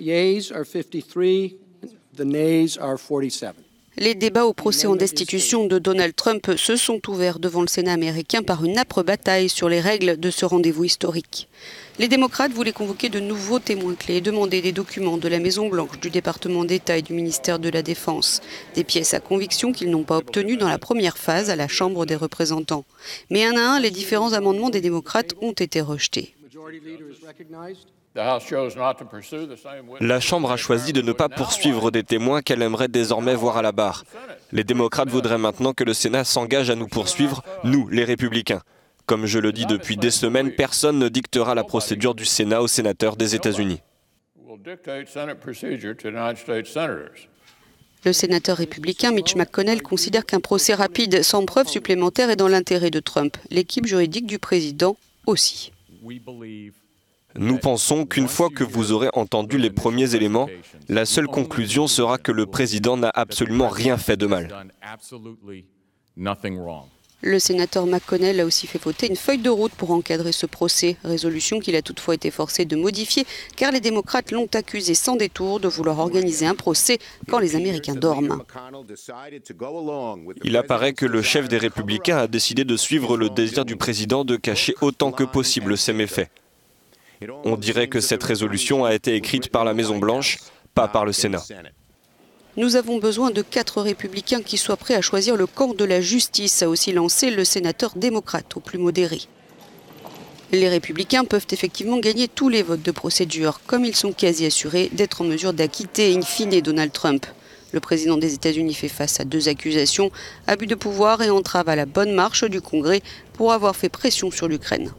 yeas are 53, the nays are 47. Les débats au procès en destitution de Donald Trump se sont ouverts devant le Sénat américain par une âpre bataille sur les règles de ce rendez-vous historique. Les démocrates voulaient convoquer de nouveaux témoins clés et demander des documents de la Maison-Blanche, du département d'État et du ministère de la Défense. Des pièces à conviction qu'ils n'ont pas obtenues dans la première phase à la Chambre des représentants. Mais un à un, les différents amendements des démocrates ont été rejetés. La Chambre a choisi de ne pas poursuivre des témoins qu'elle aimerait désormais voir à la barre. Les démocrates voudraient maintenant que le Sénat s'engage à nous poursuivre, nous, les républicains. Comme je le dis depuis des semaines, personne ne dictera la procédure du Sénat aux sénateurs des États-Unis. Le sénateur républicain Mitch McConnell considère qu'un procès rapide sans preuve supplémentaire est dans l'intérêt de Trump. L'équipe juridique du président aussi. Nous pensons qu'une fois que vous aurez entendu les premiers éléments, la seule conclusion sera que le président n'a absolument rien fait de mal. Le sénateur McConnell a aussi fait voter une feuille de route pour encadrer ce procès, résolution qu'il a toutefois été forcé de modifier car les démocrates l'ont accusé sans détour de vouloir organiser un procès quand les Américains dorment. Il apparaît que le chef des Républicains a décidé de suivre le désir du président de cacher autant que possible ses méfaits. On dirait que cette résolution a été écrite par la Maison-Blanche, pas par le Sénat. Nous avons besoin de 4 républicains qui soient prêts à choisir le camp de la justice, a aussi lancé le sénateur démocrate au plus modéré. Les républicains peuvent effectivement gagner tous les votes de procédure, comme ils sont quasi assurés d'être en mesure d'acquitter in fine Donald Trump. Le président des États-Unis fait face à 2 accusations, abus de pouvoir et entrave à la bonne marche du Congrès pour avoir fait pression sur l'Ukraine.